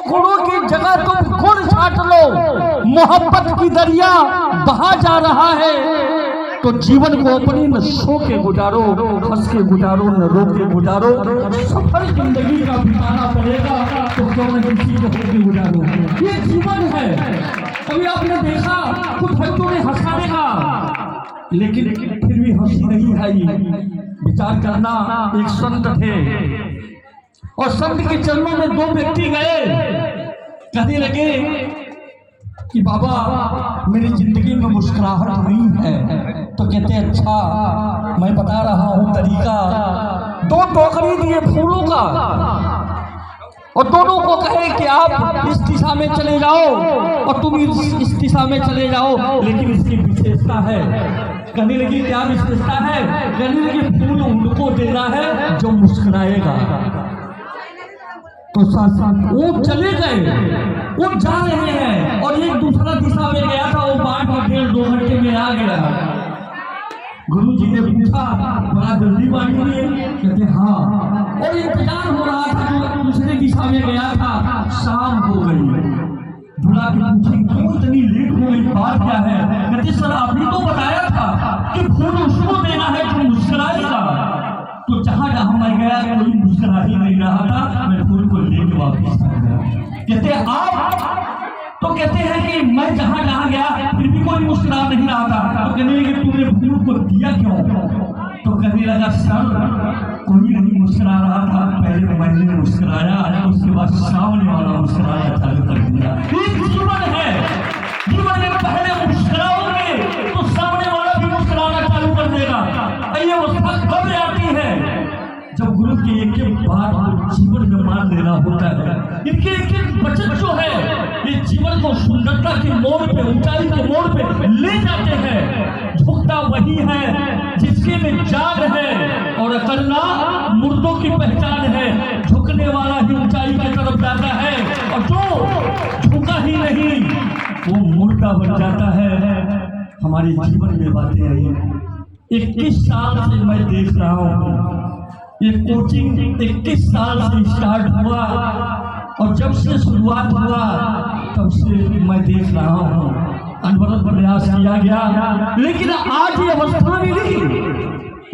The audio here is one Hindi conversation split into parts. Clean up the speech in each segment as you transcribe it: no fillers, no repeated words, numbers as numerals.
गुणों की जगह तुम खुद छाट लो, मोहब्बत की दरिया बहा जा रहा है, तो जीवन को अपनी न सो के गुजारो, हंस के गुजारो, न रो के गुजारो। सफल जिंदगी का बिताना पड़ेगा तो क्यों न किसी को होके गुजारो। ये जीवन है। कभी आपने देखा कुछ बच्चों ने हंसा देगा, लेकिन फिर भी हंसी नहीं आई। विचार करना, एक संत थे और संत के चरणों में दो व्यक्ति गए, कहने लगे कि बाबा मेरी जिंदगी में मुस्कुराहट नहीं है। तो कहते अच्छा मैं बता रहा हूँ तरीका। दो टोकरी दिए फूलों का और दोनों को कहे कि आप इस दिशा में चले जाओ और तुम इस दिशा में चले जाओ, लेकिन इसकी विशेषता है। कहने लगी क्या विशेषता है? कहने लगी फूल उनको देना है जो मुस्कुराएगा। तो साथ साथ वो चले गए, वो जा रहे हैं और एक दूसरा दिशा में गया था, वो 1.5-2 घंटे में आ गया। गुरु जी ने पूछा बड़ा जल्दी बानी हुई है? कहते हाँ। और इंतजार हो रहा था, जो दूसरे दिशा में गया था, शाम हो गई। बुला के पूछी क्यों इतनी लेट हो गई, बात क्या है? कहते सर आपने तो बताया था कि फूल उसको देना है जो मुस्कुराएगा। तो जहां जहां मैं गया कोई मुस्कुरा ही नहीं रहा था, मैं फूल को लेके वापस आ गया। कहते आप तो कहते हैं कि मैं जहां जहां गया फिर भी कोई मुस्कुरा नहीं रहा था। तो कहने लगे तुमने फूल को दिया क्यों? तो कहने लगा सर कोई नहीं मुस्कुरा रहा था, पहले मैंने मुस्कुराया, उसके बाद सामने वाला मुस्कुराया चालू कर दिया। जीवन है, जीवन में पहले मुस्कुराओगे तो सामने वाला भी मुस्कुराना चालू कर देगा। ये अवस्था कब आती है? जब गुरु की एक एक बात जीवन में मान लेना होता है। इनके एक एक वचन जो है ये जीवन को सुंदरता के मोड़ पे, ऊंचाई के मोड़ पे ले जाते हैं। झुकता वही है जिसके में जान है और अकड़ना मुर्दों की पहचान है। झुकने वाला ही ऊंचाई की तरफ जाता है और जो झुका ही नहीं वो मुर्दा बन जाता है। हमारे जीवन में बातें आई। 21 साल से मैं देख रहा हूँ ये कोचिंग 21 साल से स्टार्ट हुआ और जब से शुरुआत हुआ तब से मैं देख रहा हूँ अनवरत प्रयास किया गया, लेकिन आज ये अवस्था मिली।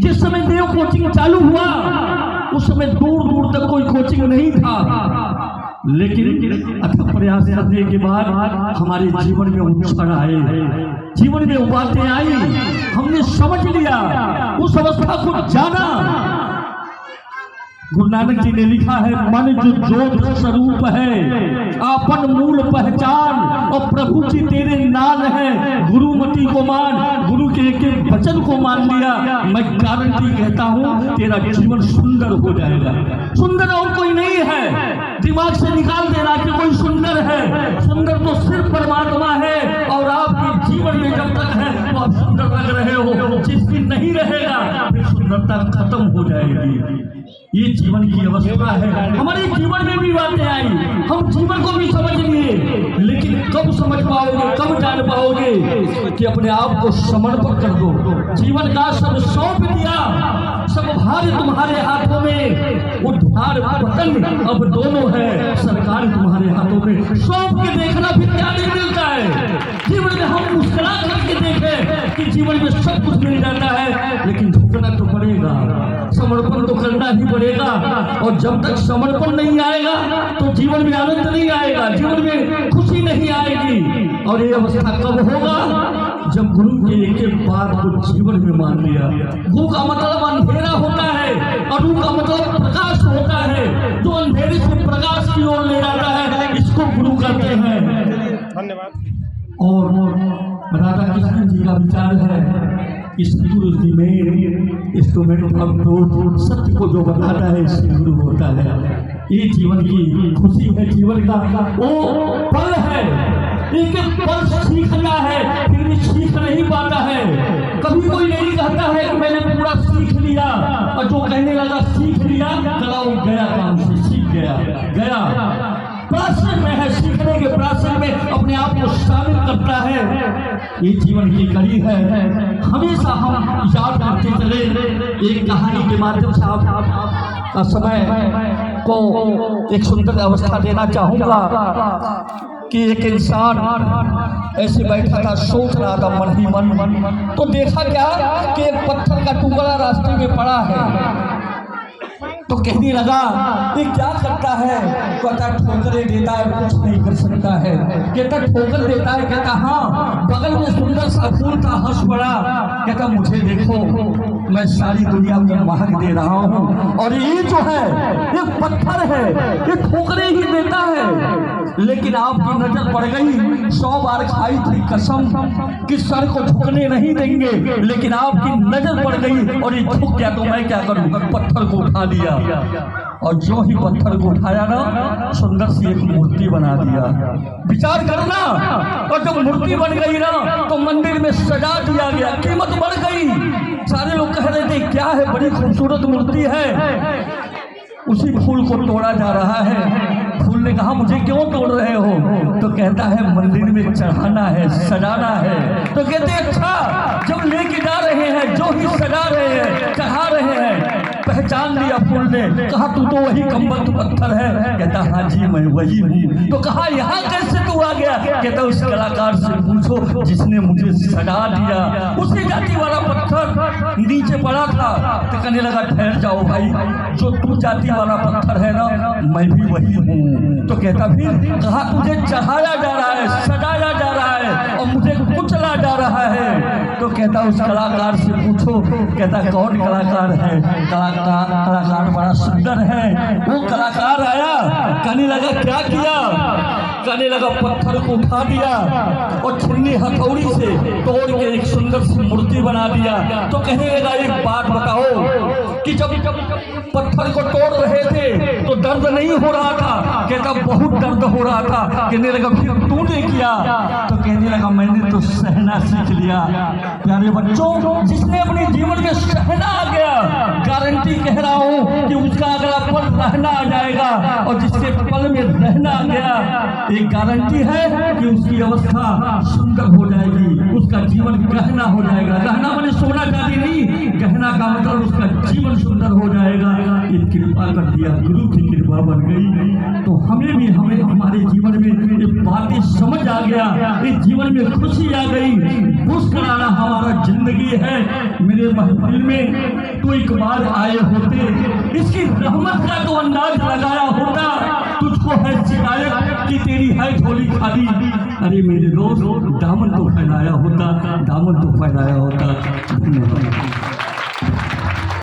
जिस समय देव कोचिंग चालू हुआ उस समय दूर दूर तक कोई कोचिंग नहीं था, लेकिन अथक प्रयास करने के बाद हमारे जीवन में उछाल आए, जीवन में बातें आई, हमने समझ लिया, उस अवस्था को जाना। गुरु नानक जी ने लिखा है मन जो ज्योत स्वरूप है, आपन मूल पहचान और प्रभु जी तेरे नाल है। गुरुमति को मान, गुरु के एक एक वचन को मान लिया, मैं गारंटी कहता हूँ तेरा जीवन सुंदर हो जाएगा। सुंदर और कोई नहीं है, दिमाग से निकाल देना कि कोई सुंदर है। सुंदर तो सिर्फ परमात्मा है और आपके जीवन में जब तक है तो आप सुंदर लग रहे हो, जिस दिन नहीं रहेगा फिर सुंदरता खत्म हो जाएगी। ये जीवन की अवस्था है। हमारे जीवन में भी बातें आई, हम जीवन को भी समझ लिए, लेकिन कब समझ पाओगे, कब जान पाओगे कि अपने आप को समर्पण कर दो। जीवन का सब सौंप दिया, सब भार तुम्हारे हाथों में, उद्धार पतन अब दोनों है, सरकार तुम्हारे हाथों में। सौंप के देखना फिर क्या नहीं मिलता है। जीवन में हम मुस्कुरा करके देखें कि जीवन में सब कुछ मिल जाता है, लेकिन झुकना तो पड़ेगा, समर्पण तो करना ही पड़ेगा। और जब तक समर्पण नहीं आएगा तो जीवन में आनंद नहीं आएगा, जीवन में खुशी नहीं आएगी। और ये अवस्था कब होगा? जब गुरु के एक एक बात को जीवन में मान लिया। गुरु का मतलब अंधेरा होता है और गुरु का मतलब प्रकाश होता है, जो अंधेरे से प्रकाश की ओर ले जाता है, इसको गुरु कहते हैं। धन्यवाद। और राधा कृष्ण जी का विचार है इंस्ट्रूमेंट सत्य को जो बताता है इससे गुरु होता है। ये जीवन की खुशी है, जीवन का वो पल है। एक पल सीखना है फिर भी सीख नहीं पाता है। कभी कोई नहीं कहता है कि मैंने पूरा सीख लिया, और जो कहने लगा सीख लिया चला वो गया काम से, सीख गया प्राचीन में है, सीखने के प्राचीन में अपने आप को शामिल करता है। ये जीवन की कड़ी है, हमेशा हम याद करते चले। एक कहानी के माध्यम से आप का समय को एक सुंदर अवस्था देना चाहूंगा कि एक इंसान ऐसे बैठा था, सोच रहा था मन ही मन, तो देखा क्या कि एक पत्थर का टुकड़ा रास्ते में पड़ा है। तो कहने लगा ये क्या करता है? कहता ठोकरे देता है, कुछ नहीं कर सकता है। कहता ठोकर देता है, कहता हाँ, बगल में सुंदर सा फूल था, हंस पड़ा। कहता मुझे देखो, मैं सारी दुनिया में महक दे रहा हूँ, और ये जो है ये पत्थर है, ये ठोकरे ही देता है। लेकिन आपकी नजर पड़ गई, 100 बार खाई थी कसम कि सर को झुकने नहीं देंगे, लेकिन आपकी नजर पड़ गई और ये झुक गया, तो मैं क्या करूँ? पत्थर को उठा लिया, और जो ही पत्थर को उठाया ना, सुंदर सी एक मूर्ति बना दिया। विचार करना, और जब मूर्ति बन गई ना, तो मंदिर में सजा दिया गया, कीमत बढ़ गई। सारे लोग कह रहे थे क्या है, बड़ी खूबसूरत मूर्ति है। उसी फूल को तोड़ा जा रहा है। फूल ने कहा मुझे क्यों तोड़ रहे हो? तो कहता है मंदिर में चढ़ाना है, सजाना है। तो कहते अच्छा, जब लेके जा रहे हैं, जो ही सजा रहे हैं, चढ़ा रहे हैं, पहचान लिया फूल ने। कहा तू तो वही कम्बख्त पत्थर है। कहता हाँ जी मैं वही हूँ। तो कहा यहाँ कैसे तू आ गया? कहता उस कलाकार से पूछो जिसने मुझे सजा दिया। उसी जाति वाला पत्थर नीचे पड़ा था। तो कहने लगा ठहर जाओ भाई, जो तू जाति वाला पत्थर है ना, मैं भी वही हूँ। तो कहता फिर कहा तुझे चढ़ाया जा रहा है, सजाया जा रहा है, और मुझे कुचला जा रहा है। तो कहता उस कलाकार से पूछो। कहता कौन कलाकार है? कलाकार बड़ा सुंदर है। वो कलाकार आया, कहने लगा क्या किया? कहने लगा पत्थर को उठा दिया और छन्नी हथौड़ी से तोड़ के एक सुंदर सी मूर्ति बना दिया। तो कहने लगा एक बात बताओ कि जब पत्थर को तोड़ रहे थे तो दर्द नहीं हो रहा था? कहता बहुत दर्द हो रहा था। कहने लगा फिर तूने किया? तो कहने लगा मैंने तो सहना सीख लिया। प्यारे बच्चों, जिसने अपने जीवन में सहना आ गया, गारंटी कह रहा हूँ कि उसका अगला पल रहना आ जाएगा, और जिसके पल में रहना आ गया, एक गारंटी है कि उसकी अवस्था सुंदर हो जाएगी, उसका जीवन गहना हो जाएगा। गहना मैंने सोना चांदी नहीं, गहना का मतलब उसका जीवन सुंदर हो जाएगा। ये कृपा कर दिया, गुरु की कृपा बन गई। तो हमें हमारे जीवन में ये बातें समझ आ गया, इस जीवन में खुशी आ गई। मुस्कुराना हमारा जिंदगी है। मेरे महफिल में तो एक बार आए होते, इसकी रहमत का तो अंदाज लगाया होता। तुझको है शिकायत कि तेरी है झोली खाली। अरे मेरे दोस्त, दामन तो फैलाया होता, दामन तो फैलाया होता। धन्यवाद।